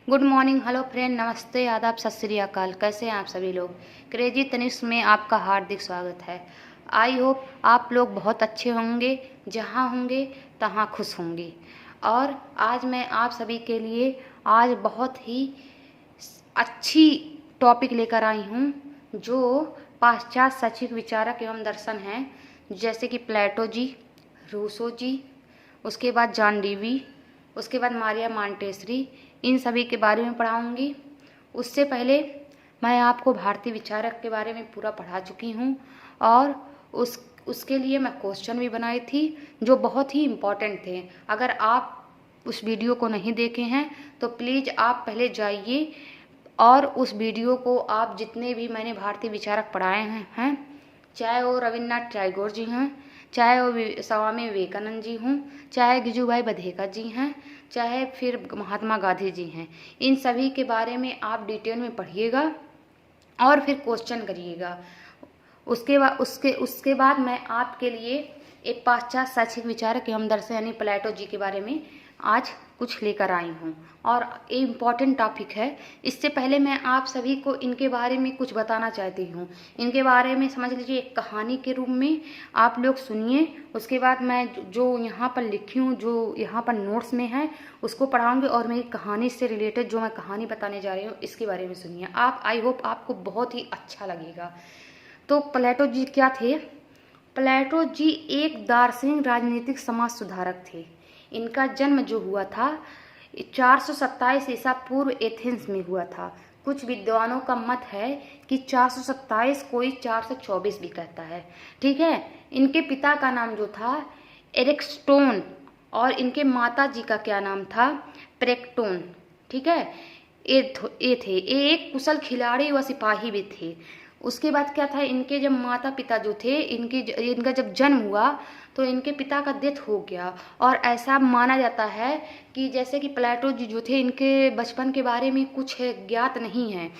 Good morning, hello friend, नमस्ते, आदाब, सत श्री अकाल। कैसे हैं आप सभी लोग। क्रेजी तनिष्क में आपका हार्दिक स्वागत है। आई होप आप लोग बहुत अच्छे होंगे, जहां होंगे तहां खुश होंगे। और आज मैं आप सभी के लिए आज बहुत ही अच्छी टॉपिक लेकर आई हूं, जो पाश्चात्य शैक्षिक विचारक एवं दर्शन हैं, जैसे कि प्लेटो जी, रूसो जी, उसके बाद जॉन डीवी, उसके बाद मारिया मॉन्टेसरी, इन सभी के बारे में पढ़ाऊंगी। उससे पहले मैं आपको भारतीय विचारक के बारे में पूरा पढ़ा चुकी हूँ और उसके लिए मैं क्वेश्चन भी बनाई थी जो बहुत ही इम्पोर्टेंट थे। अगर आप उस वीडियो को नहीं देखे हैं तो प्लीज़ आप पहले जाइए और उस वीडियो को आप जितने भी मैंने भारतीय विचारक पढ़ाए हैं, चाहे वो रविन्द्रनाथ टैगोर जी हैं, चाहे वो स्वामी विवेकानंद जी हों, चाहे गिजुभाई बधेकर जी हैं, चाहे फिर महात्मा गांधी जी हैं, इन सभी के बारे में आप डिटेल में पढ़िएगा और फिर क्वेश्चन करिएगा। उसके बाद मैं आपके लिए एक पाश्चात्य शैक्षिक विचारक एवं दर्शन यानी प्लेटो जी के बारे में आज कुछ लेकर आई हूँ और ये इम्पॉर्टेंट टॉपिक है। इससे पहले मैं आप सभी को इनके बारे में कुछ बताना चाहती हूँ। इनके बारे में समझ लीजिए एक कहानी के रूप में आप लोग सुनिए। उसके बाद मैं जो यहाँ पर लिखी हूँ, जो यहाँ पर नोट्स में है, उसको पढ़ाऊँगी और मेरी कहानी से रिलेटेड जो मैं कहानी बताने जा रही हूँ इसके बारे में सुनिए। आप आई होप आपको बहुत ही अच्छा लगेगा। तो प्लेटो जी क्या थे? प्लेटो जी एक दार्शनिक राजनीतिक समाज सुधारक थे। इनका जन्म जो हुआ था 427 ईसा पूर्व एथेंस में हुआ था। कुछ विद्वानों का मत है कि 427, कोई 424 भी कहता है। ठीक है। इनके पिता का नाम जो था एरिस्टोन और इनके माता जी का क्या नाम था? प्रेक्टोन। ठीक है। ये एक कुशल खिलाड़ी व सिपाही भी थे। उसके बाद क्या था, इनके जब माता पिता जो थे, इनका जब जन्म हुआ तो इनके पिता का डेथ हो गया। और ऐसा माना जाता है कि जैसे कि प्लेटो जी जो थे, इनके बचपन के बारे में कुछ ज्ञात नहीं है।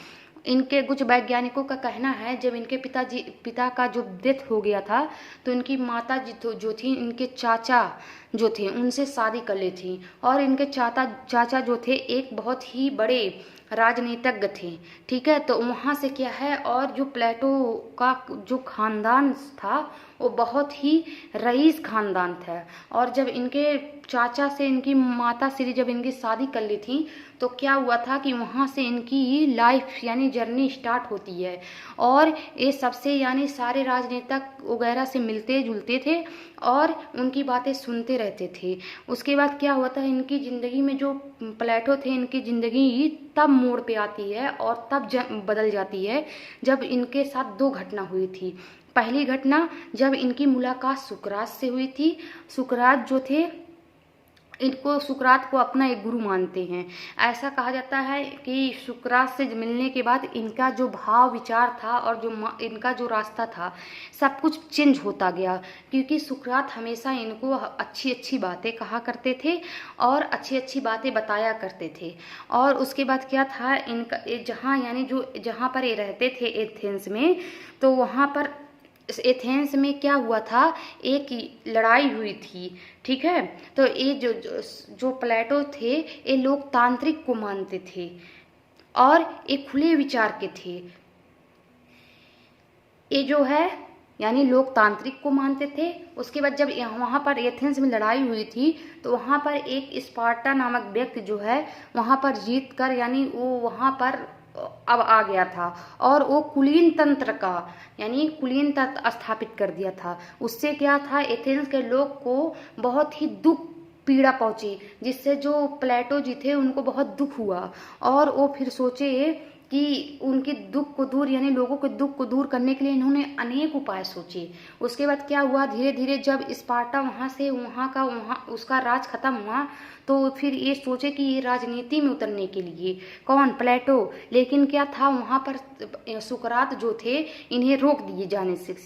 इनके कुछ वैज्ञानिकों का कहना है जब इनके पिता का जो डेथ हो गया था तो इनकी माता जी जो थी, इनके चाचा जो थे उनसे शादी कर ली थी। और इनके चाचा जो थे एक बहुत ही बड़े राजनीतिज्ञ थे। ठीक है। तो वहाँ से क्या है, और जो प्लेटो का जो खानदान था वो बहुत ही रईस खानदान था। और जब इनके चाचा से इनकी माता श्री जब इनकी शादी कर ली थी तो क्या हुआ था कि वहाँ से इनकी लाइफ यानी जर्नी स्टार्ट होती है। और ये सबसे यानी सारे राजनेता वगैरह से मिलते जुलते थे और उनकी बातें सुनते रहते थे। उसके बाद क्या हुआ था, इनकी ज़िंदगी में जो प्लेटो थे, इनकी ज़िंदगी तब मोड़ पे आती है और तब बदल जाती है जब इनके साथ दो घटना हुई थी। पहली घटना जब इनकी मुलाकात सुकरात से हुई थी। सुकरात जो थे, इनको सुकरात को अपना एक गुरु मानते हैं। ऐसा कहा जाता है कि सुकरात से मिलने के बाद इनका जो भाव विचार था और जो इनका जो रास्ता था सब कुछ चेंज होता गया, क्योंकि सुकरात हमेशा इनको अच्छी अच्छी बातें कहा करते थे और अच्छी अच्छी बातें बताया करते थे। और उसके बाद क्या था, इनका जहाँ यानी जो जहाँ पर ये रहते थे एथेंस में, तो वहाँ पर एथेंस में क्या हुआ था, एक लड़ाई हुई थी। ठीक है। तो ये जो प्लेटो थे ये लोकतांत्रिक को मानते थे और एक खुले विचार के थे। ये जो है यानी लोकतांत्रिक को मानते थे। उसके बाद जब वहाँ पर एथेंस में लड़ाई हुई थी तो वहाँ पर एक स्पार्टा नामक व्यक्ति जो है वहाँ पर जीत कर यानी वो वहाँ पर अब आ गया था और वो कुलीन तंत्र का यानी कुलीन तंत्र स्थापित कर दिया था। उससे क्या था, एथेंस के लोग को बहुत ही दुख पीड़ा पहुंची, जिससे जो प्लेटो जी थे उनको बहुत दुख हुआ और वो फिर सोचे कि उनके दुख को दूर यानी लोगों के दुख को दूर करने के लिए इन्होंने अनेक उपाय सोचे। उसके बाद क्या हुआ, धीरे धीरे जब स्पार्टा वहाँ उसका राज खत्म हुआ तो फिर ये सोचे कि ये राजनीति में उतरने के लिए, कौन? प्लेटो। लेकिन क्या था, वहाँ पर सुकरात जो थे इन्हें रोक दिए जाने से।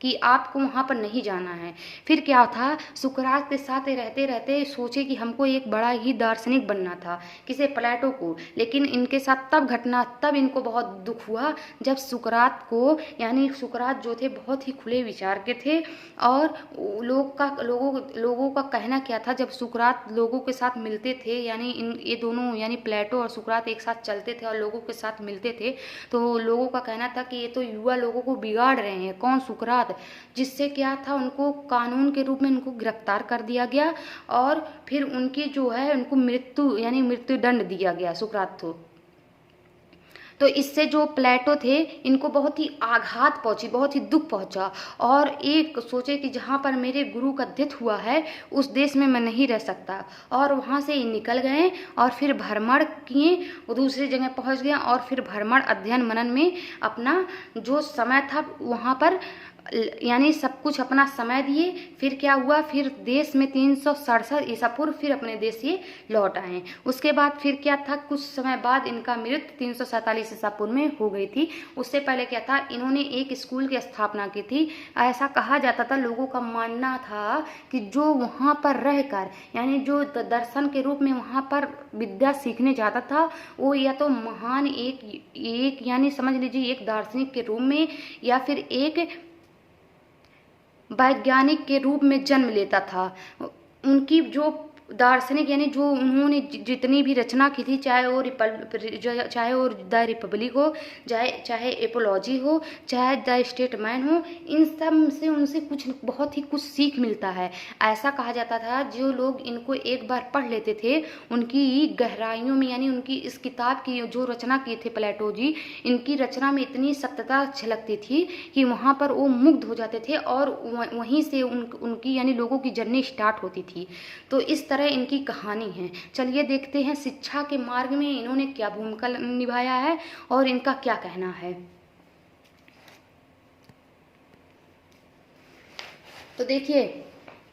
कि आपको वहाँ पर नहीं जाना है। फिर क्या था, सुकरात के साथ रहते रहते सोचे कि हमको एक बड़ा ही दार्शनिक बनना था, किसे, प्लेटो को। लेकिन इनके साथ तब इनको बहुत दुख हुआ जब सुकरात को, यानी सुकरात जो थे बहुत ही खुले विचार के थे, और लोगों का कहना क्या था, जब सुकरात लोगों के साथ मिलते थे, यानी ये दोनों यानी प्लेटो और सुकरात एक साथ चलते थे और लोगों के साथ मिलते थे, तो लोगों का कहना था कि ये तो युवा लोगों को बिगाड़ रहे हैं। कौन, सुकरात। जिससे क्या था, उनको कानून के रूप में उनको गिरफ्तार कर दिया गया और फिर उनकी जो है उनको मृत्यु यानी मृत्यु दंड दिया गया सुकरात को। तो इससे जो प्लेटो थे इनको बहुत ही आघात पहुंची, बहुत ही दुख पहुंचा, और एक सोचे कि जहाँ पर मेरे गुरु का डेथ हुआ है उस देश में मैं नहीं रह सकता, और वहाँ से निकल गए और फिर भ्रमण किए, दूसरी जगह पहुँच गए और फिर भ्रमण अध्ययन मनन में अपना जो समय था वहाँ पर यानी सब कुछ अपना समय दिए। फिर क्या हुआ, फिर देश में 367 ईसा पूर्व फिर अपने देश ये लौट आए। उसके बाद फिर क्या था, कुछ समय बाद इनका मृत्यु 347 ईसा पूर्व में हो गई थी। उससे पहले क्या था, इन्होंने एक स्कूल की स्थापना की थी। ऐसा कहा जाता था, लोगों का मानना था कि जो वहाँ पर रहकर यानी जो दर्शन के रूप में वहाँ पर विद्या सीखने जाता था, वो या तो महान एक यानी समझ लीजिए एक दार्शनिक के रूप में या फिर एक वैज्ञानिक के रूप में जन्म लेता था। उनकी जो दार्शनिक यानी जो उन्होंने जितनी भी रचना की थी, चाहे वो द रिपब्लिक हो, चाहे एपोलॉजी हो, चाहे द स्टेटमैन हो, इन सब से उनसे बहुत ही कुछ सीख मिलता है। ऐसा कहा जाता था जो लोग इनको एक बार पढ़ लेते थे, उनकी गहराइयों में यानी उनकी इस किताब की जो रचना की थे प्लेटो जी, इनकी रचना में इतनी सत्यता झलकती थी कि वहाँ पर वो मुग्ध हो जाते थे और वहीं से उनकी यानी लोगों की जर्नी स्टार्ट होती थी। तो इस तरह इनकी कहानी है। चलिए देखते हैं शिक्षा के मार्ग में इन्होंने क्या भूमिका निभाया है और इनका क्या कहना है। तो देखिए,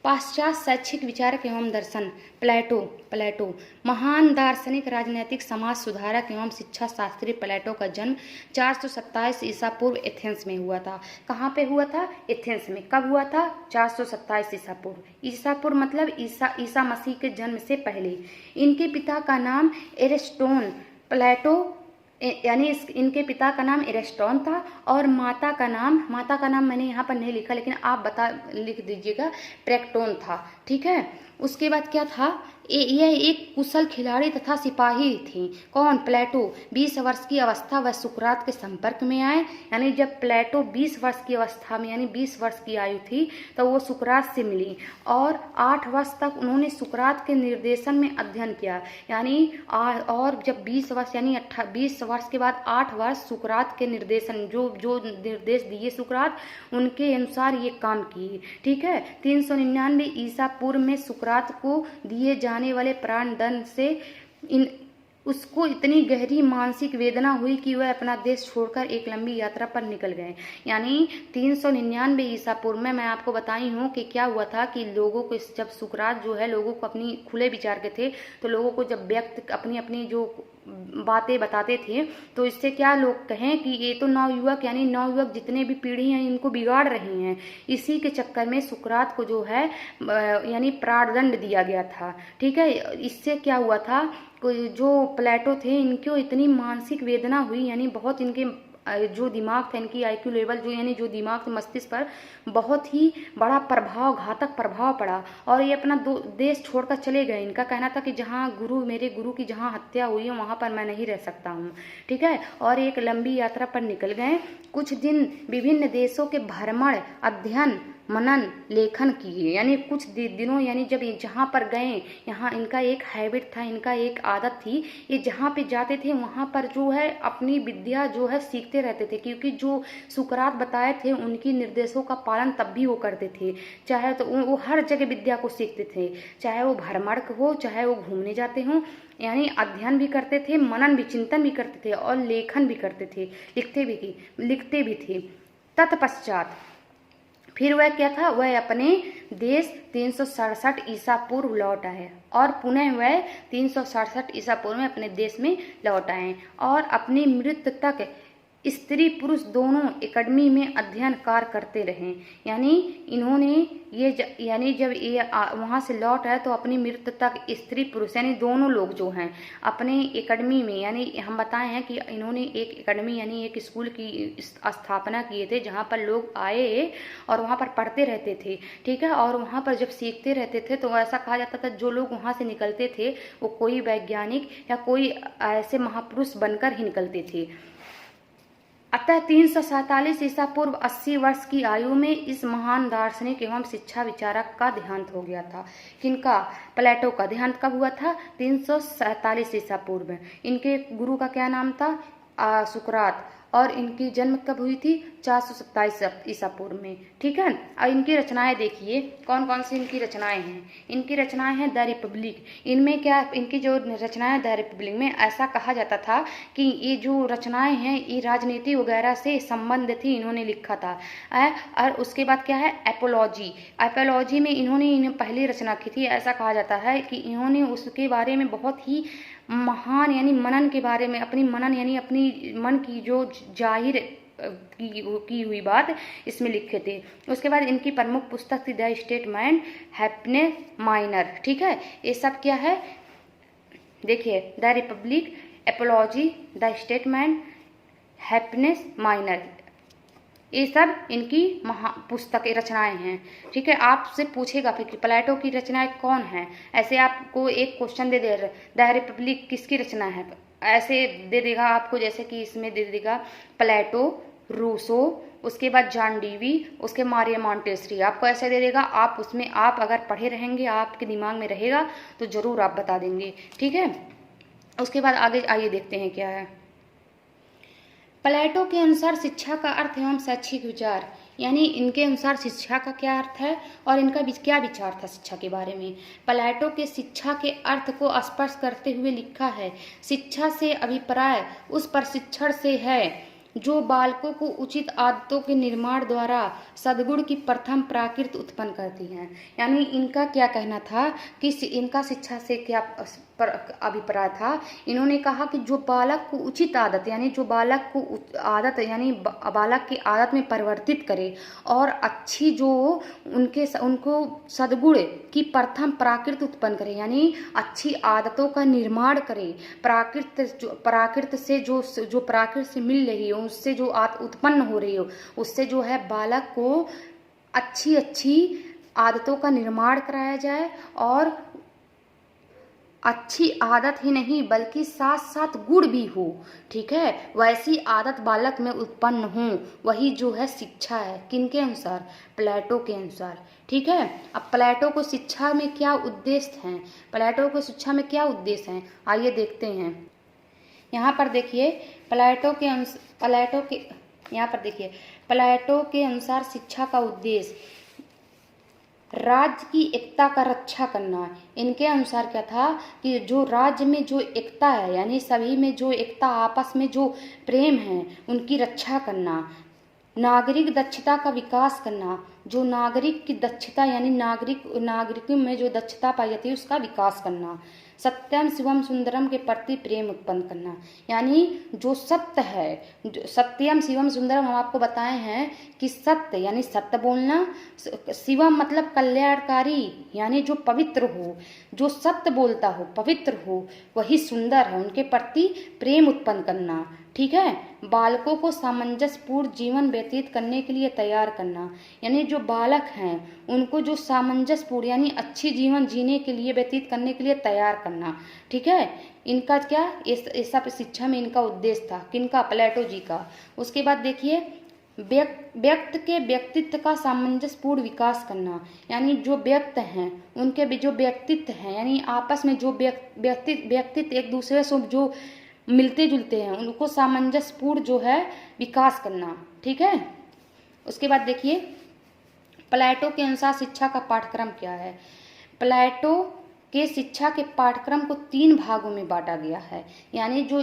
पाश्चात्य शैक्षिक विचारक एवं दर्शन प्लेटो महान दार्शनिक, राजनैतिक, समाज सुधारक एवं शिक्षा शास्त्री प्लेटो का जन्म 427 ईसा पूर्व एथेंस में हुआ था। कहाँ पे हुआ था? एथेंस में। कब हुआ था? 427 ईसा पूर्व। ईसा पूर्व मतलब ईसा मसीह के जन्म से पहले। इनके पिता का नाम एरिस्टोन प्लेटो यानी इनके पिता का नाम एरिस्टोन था और माता का नाम मैंने यहाँ पर नहीं लिखा, लेकिन आप लिख दीजिएगा, प्रेक्टोन था। ठीक है। उसके बाद क्या था, यह एक कुशल खिलाड़ी तथा सिपाही थी। कौन? प्लेटो। 20 वर्ष की अवस्था वह सुकरात के संपर्क में आए, यानी जब प्लेटो 20 वर्ष की अवस्था में यानी 20 वर्ष की आयु थी तो वो सुकरात से मिली और 8 वर्ष तक उन्होंने सुकरात के निर्देशन में अध्ययन किया। यानी और जब 20 वर्ष यानी 20 वर्ष के बाद 8 वर्ष सुकरात के निर्देशन जो निर्देश दिए सुकरात, उनके अनुसार ये काम किए। ठीक है। 399 ईसा पूर्व में सुकरात को दिए जाने वाले प्राण दंड से उसको इतनी गहरी मानसिक वेदना हुई कि वह अपना देश छोड़कर एक लंबी यात्रा पर निकल गए। यानी 399 ईसा पूर्व में मैं आपको बताई हूँ कि क्या हुआ था कि लोगों को जब सुकरात जो है लोगों को अपनी खुले विचार के थे, तो लोगों को जब व्यक्त अपनी जो बातें बताते थे, तो इससे क्या लोग कहें कि ये तो नवयुवक यानी नवयुवक जितने भी पीढ़ी हैं इनको बिगाड़ रहे हैं। इसी के चक्कर में सुकरात को जो है यानी प्राणदंड दिया गया था। ठीक है। इससे क्या हुआ था, जो प्लेटो थे इनको इतनी मानसिक वेदना हुई, यानी बहुत इनके जो दिमाग था, इनकी IQ लेवल जो यानी जो दिमाग मस्तिष्क पर बहुत ही बड़ा घातक प्रभाव पड़ा और ये अपना देश छोड़कर चले गए। इनका कहना था कि जहाँ मेरे गुरु की जहाँ हत्या हुई है वहाँ पर मैं नहीं रह सकता हूँ। ठीक है। और एक लंबी यात्रा पर निकल गए। कुछ दिन विभिन्न देशों के भ्रमण, अध्ययन, मनन, लेखन किए। यानी कुछ दिनों यानी जब जहाँ पर गए, यहाँ इनका एक हैबिट था, इनका एक आदत थी, ये जहाँ पे जाते थे वहाँ पर जो है अपनी विद्या जो है सीखते रहते थे, क्योंकि जो सुकरात बताए थे उनकी निर्देशों का पालन तब भी वो करते थे। चाहे तो वो हर जगह विद्या को सीखते थे, चाहे वो भ्रमण हो, चाहे वो घूमने जाते हों, यानी अध्ययन भी करते थे, मनन भी, चिंतन भी करते थे और लेखन भी करते थे, लिखते भी थे। तत्पश्चात फिर वह क्या था, वह अपने देश 367 ईसा पूर्व लौट आए और पुनः वह 367 ईसा पूर्व में अपने देश में लौट आए और अपनी मृत्यु तक स्त्री पुरुष दोनों एकेडमी में अध्ययन कार्य करते रहे। यानी इन्होंने यानी जब ये वहाँ से लौट आए तो अपनी मृत्यु तक स्त्री पुरुष यानी दोनों लोग जो हैं अपने एकेडमी में, यानी हम बताए हैं कि इन्होंने एक एकेडमी यानी एक स्कूल की स्थापना किए थे जहाँ पर लोग आए और वहाँ पर पढ़ते रहते थे, ठीक है। और वहाँ पर जब सीखते रहते थे तो ऐसा कहा जाता था जो लोग वहाँ से निकलते थे वो कोई वैज्ञानिक या कोई ऐसे महापुरुष बनकर ही निकलते थे। अतः 347 ईसा पूर्व 80 वर्ष की आयु में इस महान दार्शनिक एवं शिक्षा विचारक का देहांत हो गया था। किनका? प्लेटो का देहांत कब हुआ था? 347 ईसा पूर्व में। इनके गुरु का क्या नाम था? सुकरात। और इनकी जन्म कब हुई थी? 427 ईसा पूर्व में, ठीक है। और इनकी रचनाएं देखिए कौन कौन सी इनकी रचनाएं हैं। इनकी रचनाएं हैं द रिपब्लिक। इनमें क्या इनकी जो रचनाएं द रिपब्लिक में ऐसा कहा जाता था कि ये जो रचनाएं हैं ये राजनीति वगैरह से संबंध थी, इन्होंने लिखा था। और उसके बाद क्या है? एपोलॉजी। एपोलॉजी में इन्होंने पहली रचना की थी। ऐसा कहा जाता है कि इन्होंने उसके बारे में बहुत ही महान यानी मनन के बारे में अपनी मनन यानी अपनी मन की जो जाहिर की हुई बात इसमें लिखे थे। उसके बाद इनकी प्रमुख पुस्तक थी द स्टेटमेंट हैप्पीनेस माइनर, ठीक है। ये सब क्या है? देखिए the Republic, apiology, the statement, happiness minor, ये सब इनकी पुस्तक रचनाएं हैं, ठीक है। आपसे पूछेगा फिर कि प्लेटो की रचनाएं कौन है, ऐसे आपको एक question they they the Republic किसकी रचना है, ऐसे दे देगा आपको, जैसे कि इसमें दे देगा प्लेटो, रूसो, उसके बाद जॉन डीवी, उसके मारिया मॉन्टेसरी, आपको ऐसे दे देगा। आप उसमें आप अगर पढ़े रहेंगे आपके दिमाग में रहेगा तो जरूर आप बता देंगे, ठीक है। उसके बाद आगे आइए देखते हैं क्या है। प्लेटो के अनुसार शिक्षा का अर्थ एवं शैक्षिक विचार, यानी इनके अनुसार शिक्षा का क्या अर्थ है और इनका क्या विचार था शिक्षा के बारे में। प्लेटो के शिक्षा के अर्थ को स्पष्ट करते हुए लिखा है, शिक्षा से अभिप्राय उस प्रशिक्षण से है जो बालकों को उचित आदतों के निर्माण द्वारा सद्गुण की प्रथम प्राकृत उत्पन्न करती हैं। यानी इनका क्या कहना था कि इनका शिक्षा से क्या अभिप्राय था। इन्होंने कहा कि जो बालक को उचित आदत यानी जो बालक को आदत यानी बालक की आदत में परिवर्तित करे और अच्छी जो उनको सद्गुण की प्रथम प्राकृत उत्पन्न करे, यानी अच्छी आदतों का निर्माण करे, प्राकृत से जो प्राकृत से मिल रही हो उससे जो उत्पन्न हो रही हो उससे जो है बालक को अच्छी आदतों का निर्माण कराया जाए और अच्छी आदत ही नहीं बल्कि साथ साथ गुण भी हो, ठीक है। वैसी आदत बालक में उत्पन्न हो, वही जो है शिक्षा है। किनके अनुसार? प्लेटो के अनुसार, ठीक है। अब प्लेटो को शिक्षा में क्या उद्देश्य हैं, प्लेटो को शिक्षा में क्या उद्देश्य हैं, आइए देखते हैं। यहाँ पर देखिए प्लेटो के अनुसार शिक्षा का उद्देश्य राज्य की एकता का रक्षा करना। इनके अनुसार क्या था कि जो राज्य में जो एकता है यानी सभी में जो एकता आपस में जो प्रेम है उनकी रक्षा करना, नागरिक दक्षता का विकास करना, जो नागरिक की दक्षता यानी नागरिकों में जो दक्षता पाई जाती है उसका विकास करना, सत्यम शिवम सुंदरम के प्रति प्रेम उत्पन्न करना, यानी जो सत्य है, जो सत्यम शिवम सुंदरम हम आपको बताए हैं कि सत्य यानी सत्य बोलना, शिवम मतलब कल्याणकारी यानी जो पवित्र हो, जो सत्य बोलता हो पवित्र हो वही सुंदर है, उनके प्रति प्रेम उत्पन्न करना, ठीक है। बालकों को सामंजस्यपूर्ण जीवन व्यतीत करने के लिए तैयार करना, यानी जो बालक हैं उनको जो सामंजस्यपूर्ण यानी अच्छी जीवन जीने के लिए व्यतीत करने के लिए तैयार करना, ठीक है। इनका क्या इस सब शिक्षा में इनका उद्देश्य था, किनका? प्लेटो जी का। उसके बाद देखिए व्यक्ति के व्यक्तित्व का सामंजस्यपूर्ण विकास करना, यानी जो व्यक्ति हैं उनके भी जो व्यक्तित्व हैं यानी आपस में जो व्यक्तित्व एक दूसरे से जो मिलते जुलते हैं उनको सामंजस्यपूर्ण जो है विकास करना, ठीक है। उसके बाद देखिए प्लेटो के अनुसार शिक्षा का पाठ्यक्रम क्या है। प्लेटो के शिक्षा के पाठ्यक्रम को 3 भागों में बांटा गया है, यानी जो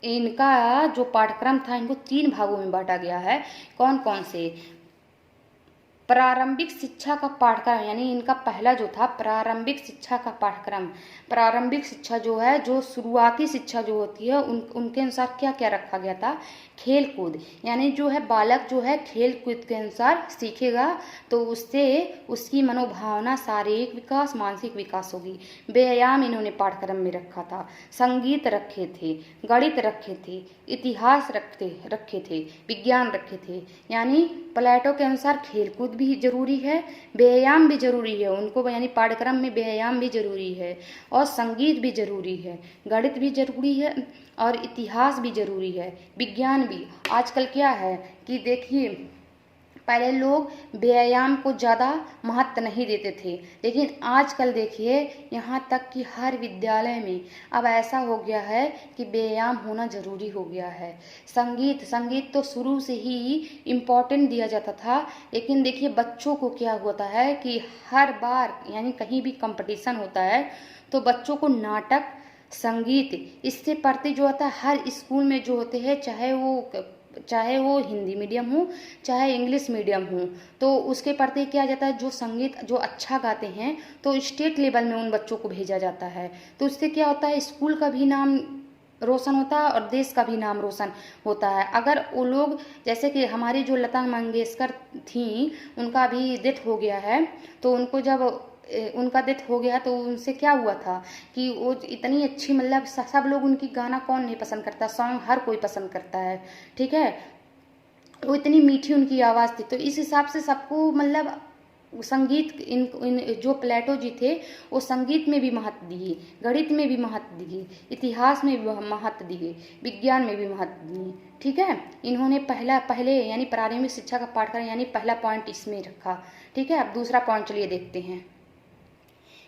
इनका जो पाठ्यक्रम था इनको 3 भागों में बांटा गया है। कौन कौन से? प्रारंभिक शिक्षा का पाठ्यक्रम, यानी इनका पहला जो था प्रारंभिक शिक्षा का पाठ्यक्रम। प्रारंभिक शिक्षा जो है, जो शुरुआती शिक्षा जो होती है, उनके अनुसार क्या क्या रखा गया था, खेल कूद, यानी जो है बालक जो है खेल कूद के अनुसार सीखेगा तो उससे उसकी मनोभावना, शारीरिक विकास, मानसिक विकास होगी। व्यायाम इन्होंने पाठ्यक्रम में रखा था, संगीत रखे थे, गणित रखे थे, इतिहास रखे थे, विज्ञान रखे थे। यानी प्लेटो के अनुसार खेलकूद भी जरूरी है, व्यायाम भी जरूरी है उनको, यानी पाठ्यक्रम में व्यायाम भी जरूरी है और संगीत भी जरूरी है, गणित भी जरूरी है और इतिहास भी जरूरी है, विज्ञान भी। आजकल क्या है कि देखिए, पहले लोग व्यायाम को ज़्यादा महत्व नहीं देते थे, लेकिन आजकल देखिए यहाँ तक कि हर विद्यालय में अब ऐसा हो गया है कि व्यायाम होना ज़रूरी हो गया है। संगीत तो शुरू से ही इम्पोर्टेंट दिया जाता था, लेकिन देखिए बच्चों को क्या होता है कि हर बार, यानी कहीं भी कंपटीशन होता है तो बच्चों को नाटक, संगीत, इससे प्रति जो होता है हर स्कूल में जो होते हैं, चाहे वो हिंदी मीडियम हो चाहे इंग्लिश मीडियम हो, तो उसके प्रति किया जाता है, जो संगीत जो अच्छा गाते हैं तो स्टेट लेवल में उन बच्चों को भेजा जाता है। तो उससे क्या होता है, स्कूल का भी नाम रोशन होता है और देश का भी नाम रोशन होता है। अगर वो लोग, जैसे कि हमारी जो लता मंगेशकर थी, उनका भी डेथ हो गया है, तो उनका डेथ हो गया तो उनसे क्या हुआ था कि वो इतनी अच्छी, मतलब सब लोग उनकी गाना कौन नहीं पसंद करता, सॉन्ग हर कोई पसंद करता है, ठीक है। वो इतनी मीठी उनकी आवाज़ थी, तो इस हिसाब से सबको, मतलब संगीत, इन जो प्लेटो जी थे वो संगीत में भी महत्व दिए, गणित में भी महत्व दिए, इतिहास में भी महत्व दिए, विज्ञान में भी महत्व दिए, ठीक है। इन्होंने पहले यानी प्रारंभिक शिक्षा का पाठ्यक्रम, यानी पहला पॉइंट इसमें रखा, ठीक है। अब दूसरा पॉइंट चलिए देखते हैं।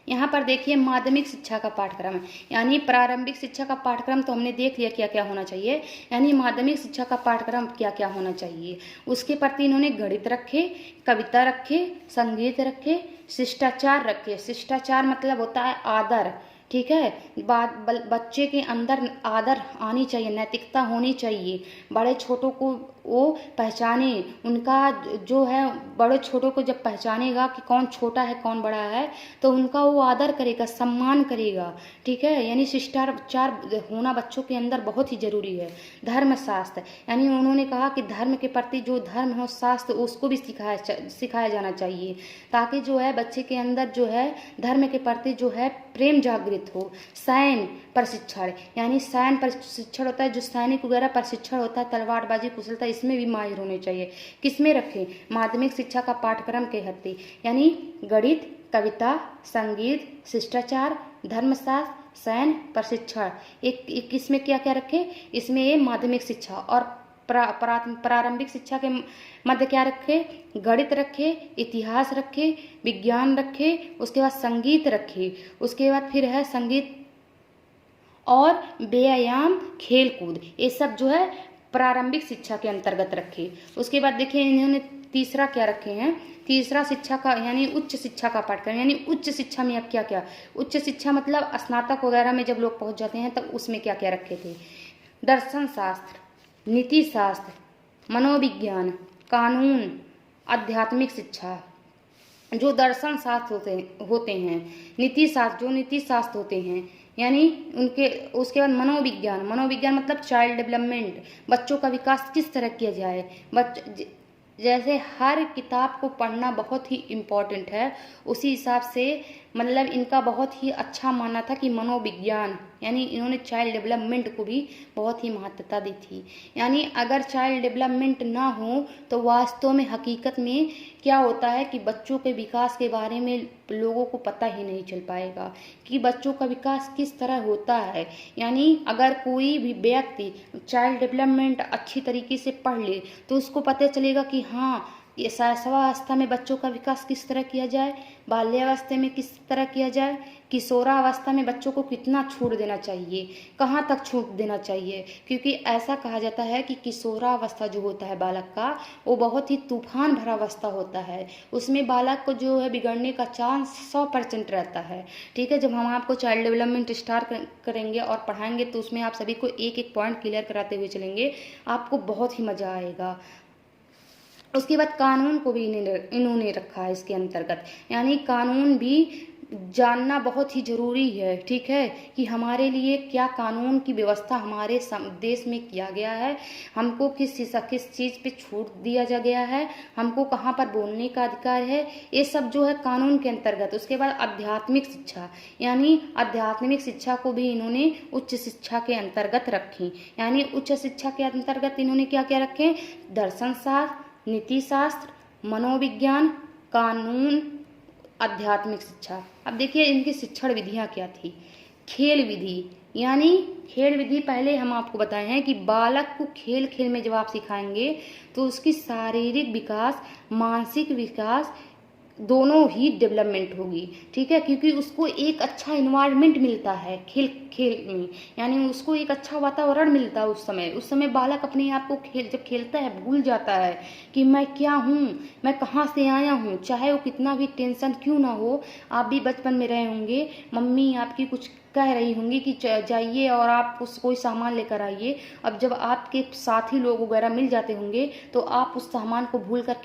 यहाँ पर देखिए माध्यमिक शिक्षा का पाठ्यक्रम, यानी प्रारंभिक शिक्षा का पाठ्यक्रम तो हमने देख लिया क्या क्या होना चाहिए, यानी माध्यमिक शिक्षा का पाठ्यक्रम क्या क्या होना चाहिए। उसके प्रति इन्होंने गणित रखे, कविता रखे, संगीत रखे, शिष्टाचार रखे। शिष्टाचार मतलब होता है आदर, ठीक है। बच्चे के अंदर आदर आनी चाहिए, नैतिकता होनी चाहिए, बड़े छोटों को वो पहचाने, उनका जो है, बड़े छोटों को जब पहचानेगा कि कौन छोटा है कौन बड़ा है, तो उनका वो आदर करेगा, सम्मान करेगा, ठीक है। यानी शिष्टाचार होना बच्चों के अंदर बहुत ही जरूरी है। धर्मशास्त्र, यानी उन्होंने कहा कि धर्म के प्रति जो धर्म हो, शास्त्र, उसको भी सिखाया जाना चाहिए, ताकि जो है बच्चे के अंदर जो है धर्म के प्रति जो है प्रेम जागृत हो। सैन्य प्रशिक्षण, यानी सैन्य प्रशिक्षण होता है, जो सैनिक वगैरह प्रशिक्षण होता है, तलवारबाजी, कुशलता, इसमें भी माहिर होने चाहिए। किसमें रखें, माध्यमिक शिक्षा का पाठ्यक्रम के हत्ते, यानी गणित, कविता, संगीत, शिष्टाचार, धर्मशास्त्र, सैन्य प्रशिक्षण, एक इसमें क्या क्या रखे, इसमें ये माध्यमिक शिक्षा। और प्रारंभिक शिक्षा के मध्य क्या रखे, गणित रखे, इतिहास रखे, विज्ञान रखे, उसके बाद संगीत रखे, उसके बाद फिर है संगीत और व्यायाम, खेल कूद, ये सब जो है प्रारंभिक शिक्षा के अंतर्गत रखे। उसके बाद देखिए इन्होंने तीसरा क्या रखे हैं, तीसरा शिक्षा का, यानी उच्च शिक्षा का पाठ्यक्रम, यानी उच्च शिक्षा में अब क्या क्या, उच्च शिक्षा मतलब स्नातक वगैरह में जब लोग पहुंच जाते हैं तब उसमें क्या क्या रखे थे। दर्शन शास्त्र, नीति शास्त्र, मनोविज्ञान, कानून, आध्यात्मिक शिक्षा। जो दर्शन शास्त्र होते हैं, नीति शास्त्र होते हैं, यानी उनके, उसके बाद मनोविज्ञान मतलब चाइल्ड डेवलपमेंट, बच्चों का विकास किस तरह किया जाए। जैसे हर किताब को पढ़ना बहुत ही इम्पोर्टेंट है, उसी हिसाब से मतलब इनका बहुत ही अच्छा मानना था कि मनोविज्ञान, यानी इन्होंने चाइल्ड डेवलपमेंट को भी बहुत ही महत्वता दी थी। यानी अगर चाइल्ड डेवलपमेंट ना हो तो वास्तव में हकीकत में क्या होता है कि बच्चों के विकास के बारे में लोगों को पता ही नहीं चल पाएगा कि बच्चों का विकास किस तरह होता है। यानी अगर कोई भी व्यक्ति चाइल्ड डेवलपमेंट अच्छी तरीके से पढ़ ले तो उसको पता चलेगा कि हाँ, ये शैशवावस्था में बच्चों का विकास किस तरह किया जाए, बाल्यावस्था में किस तरह किया जाए, किशोरावस्था में बच्चों को कितना छूट देना चाहिए, कहाँ तक छूट देना चाहिए। क्योंकि ऐसा कहा जाता है कि किशोरावस्था जो होता है बालक का, वो बहुत ही तूफान भरा अवस्था होता है, उसमें बालक को जो है बिगड़ने का चांस 100% रहता है, ठीक है। जब हम आपको चाइल्ड डेवलपमेंट स्टार्ट करेंगे और पढ़ाएंगे तो उसमें आप सभी को एक एक पॉइंट क्लियर कराते हुए चलेंगे, आपको बहुत ही मज़ा आएगा। उसके बाद कानून को भी इन्होंने रखा है इसके अंतर्गत, यानी कानून भी जानना बहुत ही ज़रूरी है। ठीक है, कि हमारे लिए क्या कानून की व्यवस्था हमारे देश में किया गया है, हमको किस चीज़ पे छूट दिया जा गया है, हमको कहाँ पर बोलने का अधिकार है, ये सब जो है कानून के अंतर्गत। उसके बाद आध्यात्मिक शिक्षा, यानी आध्यात्मिक शिक्षा को भी इन्होंने उच्च शिक्षा के अंतर्गत रखी। यानी उच्च शिक्षा के अंतर्गत इन्होंने क्या क्या रखे? दर्शन शास्त्र, नीति शास्त्र, मनोविज्ञान, कानून, आध्यात्मिक शिक्षा। अब देखिए इनकी शिक्षण विधियां क्या थी। खेल विधि, यानी खेल विधि पहले हम आपको बताए हैं कि बालक को खेल खेल में जब आप सिखाएंगे तो उसकी शारीरिक विकास, मानसिक विकास दोनों ही डेवलपमेंट होगी। ठीक है, क्योंकि उसको एक अच्छा इन्वायरमेंट मिलता है खेल खेल में, यानी उसको एक अच्छा वातावरण मिलता है। उस समय बालक अपने आप को जब खेलता है भूल जाता है कि मैं क्या हूँ, मैं कहाँ से आया हूँ। चाहे वो कितना भी टेंशन क्यों ना हो, आप भी बचपन में रहे होंगे, मम्मी आपकी कुछ कह रही होंगी कि जाइए और आप उस कोई सामान लेकर आइए। अब जब आपके साथी लोग वगैरह मिल जाते होंगे तो आप उस सामान को भूलकर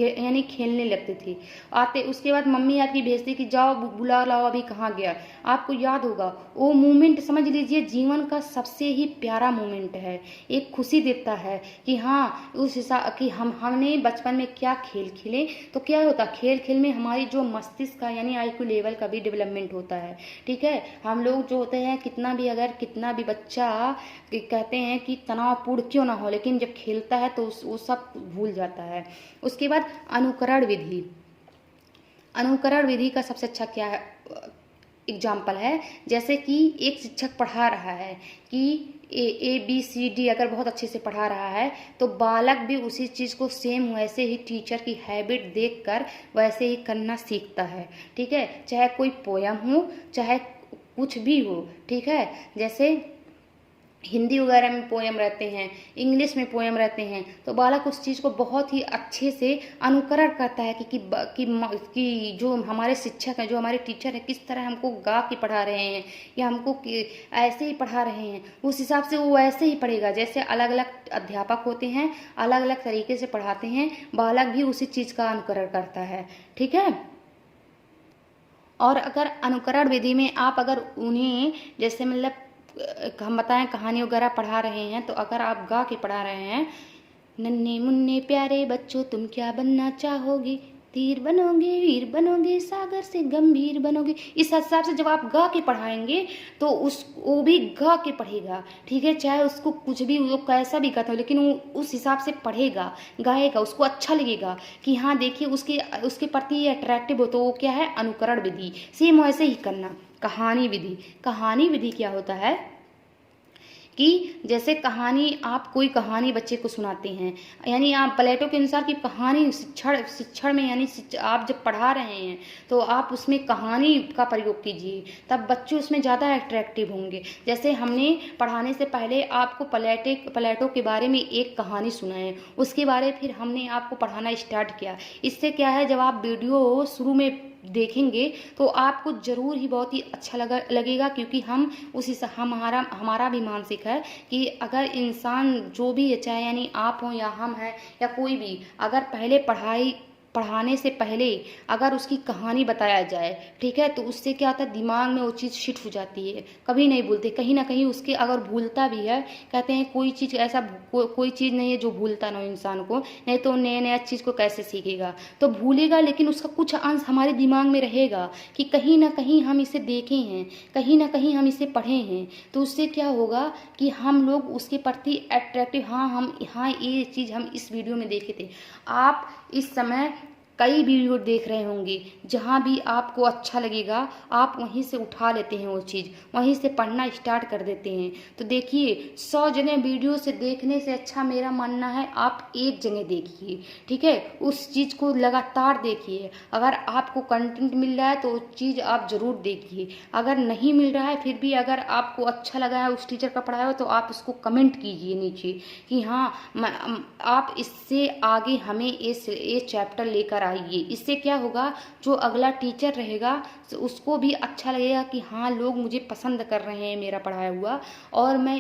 यानी खेलने लगते थे। आते उसके बाद मम्मी आपकी भेजती कि जाओ बुला लाओ, अभी कहाँ गया। आपको याद होगा वो मोमेंट, समझ लीजिए जीवन का सबसे ही प्यारा मोमेंट है। एक खुशी देता है कि हाँ उस हिसाब कि हमने बचपन में क्या खेल खेले। तो क्या होता, खेल खेल में हमारी जो मस्तिष्क का यानी IQ लेवल का भी डेवलपमेंट होता है। ठीक है, हम लोग जो होते हैं कितना भी बच्चा कहते हैं कि तनावपूर्ण क्यों ना हो, लेकिन जब खेलता है तो वो सब भूल जाता है। उसके बाद अनुकरण विधि। अनुकरण विधि का सबसे अच्छा क्या है एग्जाम्पल है, जैसे कि एक शिक्षक पढ़ा रहा है कि ABCD अगर बहुत अच्छे से पढ़ा रहा है तो बालक भी उसी चीज़ को सेम वैसे ही टीचर की हैबिट देखकर वैसे ही करना सीखता है। ठीक है, चाहे कोई पोयम हो, चाहे कुछ भी हो। ठीक है, जैसे हिंदी वगैरह में पोयम रहते हैं, इंग्लिश में पोयम रहते हैं, तो बालक उस चीज़ को बहुत ही अच्छे से अनुकरण करता है कि जो हमारे शिक्षक हैं, जो हमारे टीचर हैं, किस तरह हमको गा के पढ़ा रहे हैं या हमको ऐसे ही पढ़ा रहे हैं, उस हिसाब से वो वैसे ही पढ़ेगा। जैसे अलग अलग अध्यापक होते हैं, अलग अलग तरीके से पढ़ाते हैं, बालक भी उसी चीज़ का अनुकरण करता है। ठीक है, और अगर अनुकरण विधि में आप अगर उन्हें जैसे मतलब हम बताएं कहानी वगैरह पढ़ा रहे हैं, तो अगर आप गा के पढ़ा रहे हैं, नन्हे मुन्ने प्यारे बच्चों तुम क्या बनना चाहोगे, तीर बनोगे वीर बनोगे सागर से गंभीर बनोगे। इस हिसाब से जब आप गा के पढ़ाएंगे तो वो भी गा के पढ़ेगा। ठीक है, चाहे उसको कुछ भी वो कैसा भी गाता हो, लेकिन वो उस हिसाब से पढ़ेगा, गाएगा, उसको अच्छा लगेगा कि हाँ देखिए उसके प्रति ये अट्रैक्टिव हो। तो वो क्या है, अनुकरण विधि। सेम वैसे ही करना। कहानी विधि। कहानी विधि क्या होता है कि जैसे आप कोई कहानी बच्चे को सुनाते हैं, यानी आप प्लेटो के अनुसार की कहानी शिक्षण में, यानी आप जब पढ़ा रहे हैं तो आप उसमें कहानी का प्रयोग कीजिए, तब बच्चे उसमें ज़्यादा अट्रैक्टिव होंगे। जैसे हमने पढ़ाने से पहले आपको प्लेटो के बारे में एक कहानी सुनाए, उसके बारे फिर हमने आपको पढ़ाना स्टार्ट किया। इससे क्या है, जब आप वीडियो शुरू में देखेंगे तो आपको ज़रूर ही बहुत ही अच्छा लगेगा, क्योंकि हमारा भी मानसिक है कि अगर इंसान जो भी है, चाहे यानी आप हो या हम हैं या कोई भी, अगर पहले पढ़ाने से पहले अगर उसकी कहानी बताया जाए, ठीक है, तो उससे क्या होता है, दिमाग में वो चीज़ शिट हो जाती है, कभी नहीं भूलते। कहीं ना कहीं उसके अगर भूलता भी है, कहते हैं कोई चीज़ ऐसा कोई चीज़ नहीं है जो भूलता ना हो इंसान को, नहीं तो नया चीज़ को कैसे सीखेगा। तो भूलेगा, लेकिन उसका कुछ अंश हमारे दिमाग में रहेगा कि कहीं ना कहीं हम इसे देखे हैं, कहीं ना कहीं हम इसे पढ़े हैं। तो उससे क्या होगा कि हम लोग उसके प्रति अट्रैक्टिव, हाँ ये चीज़ हम इस वीडियो में देखे थे। आप इस समय कई वीडियो देख रहे होंगे, जहाँ भी आपको अच्छा लगेगा आप वहीं से उठा लेते हैं वो चीज़, वहीं से पढ़ना स्टार्ट कर देते हैं। तो देखिए 100 जगह वीडियो से देखने से अच्छा मेरा मानना है आप एक जगह देखिए। ठीक है, उस चीज़ को लगातार देखिए। अगर आपको कंटेंट मिल रहा है तो वो चीज़ आप ज़रूर देखिए, अगर नहीं मिल रहा है फिर भी अगर आपको अच्छा लगा है उस टीचर का पढ़ाया हो तो आप उसको कमेंट कीजिए नीचे कि हाँ आप इससे आगे हमें ये चैप्टर लेकर कराइए। इससे क्या होगा, जो अगला टीचर रहेगा उसको भी अच्छा लगेगा कि हाँ, लोग मुझे पसंद कर रहे हैं मेरा पढ़ाया हुआ, और मैं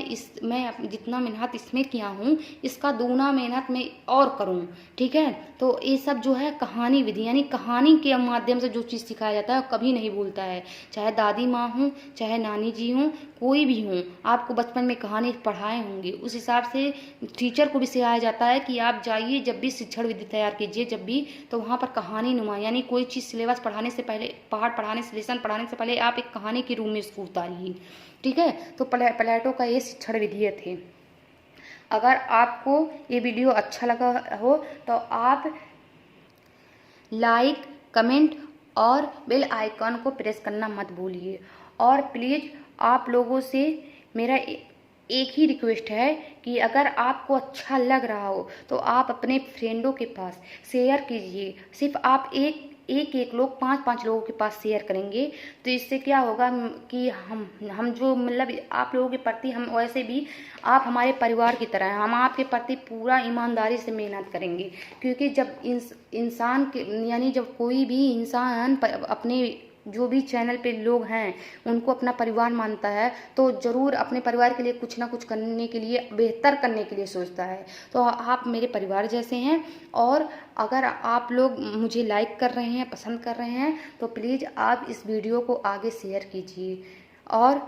जितना मेहनत इसमें किया हूँ इसका दूना मेहनत मैं और करूँ। ठीक है, तो ये सब जो है कहानी विधि, यानी कहानी के माध्यम से जो चीज़ सिखाया जाता है कभी नहीं भूलता है। चाहे दादी माँ हूँ, चाहे नानी जी हूँ, कोई भी हूँ, आपको बचपन में कहानी पढ़ाए होंगे, उस हिसाब से टीचर को भी सिखाया जाता है कि आप जाइए जब भी शिक्षण विधि तैयार कीजिए जब भी, तो वहाँ पर कहानी नुमा, यानी कोई चीज़ सिलेबस पढ़ाने से पहले, पाठ पढ़ाने से, लेसन पढ़ाने से पहले आप एक कहानी के रूप में इसको उतारिए। ठीक है, तो प्लेटो का ये शिक्षण विधि थे। अगर आपको ये वीडियो अच्छा लगा हो तो आप लाइक, कमेंट और बेल आइकन को प्रेस करना मत भूलिए। और प्लीज़ आप लोगों से मेरा एक ही रिक्वेस्ट है कि अगर आपको अच्छा लग रहा हो तो आप अपने फ्रेंडों के पास शेयर कीजिए। सिर्फ आप एक लोग 5-5 लोगों के पास शेयर करेंगे तो इससे क्या होगा कि हम जो मतलब आप लोगों के प्रति, हम वैसे भी आप हमारे परिवार की तरह हैं, हम आपके प्रति पूरा ईमानदारी से मेहनत करेंगे। क्योंकि जब इंसान के, यानी जब कोई भी इंसान अपने जो भी चैनल पे लोग हैं उनको अपना परिवार मानता है तो ज़रूर अपने परिवार के लिए कुछ ना कुछ करने के लिए, बेहतर करने के लिए सोचता है। तो आप मेरे परिवार जैसे हैं, और अगर आप लोग मुझे लाइक कर रहे हैं, पसंद कर रहे हैं, तो प्लीज़ आप इस वीडियो को आगे शेयर कीजिए। और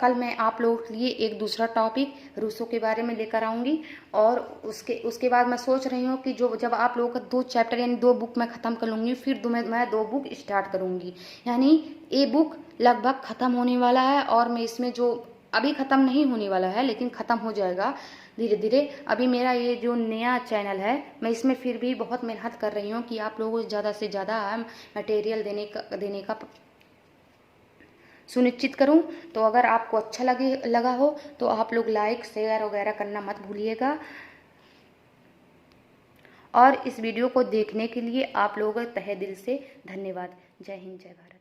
कल मैं आप लोगों के लिए एक दूसरा टॉपिक रूसो के बारे में लेकर आऊँगी। और उसके बाद मैं सोच रही हूँ कि जब आप लोगों का 2 चैप्टर यानी 2 बुक मैं ख़त्म कर लूँगी, फिर मैं 2 बुक स्टार्ट करूँगी। यानी ये बुक लगभग ख़त्म होने वाला है, और मैं इसमें जो अभी ख़त्म नहीं होने वाला है लेकिन ख़त्म हो जाएगा धीरे धीरे। अभी मेरा ये जो नया चैनल है, मैं इसमें फिर भी बहुत मेहनत कर रही हूँ कि आप लोगों को ज़्यादा से ज़्यादा मटेरियल देने का सुनिश्चित करूं। तो अगर आपको अच्छा लगा हो तो आप लोग लाइक, शेयर वगैरह करना मत भूलिएगा। और इस वीडियो को देखने के लिए आप लोगों का तहे दिल से धन्यवाद। जय हिंद, जय भारत।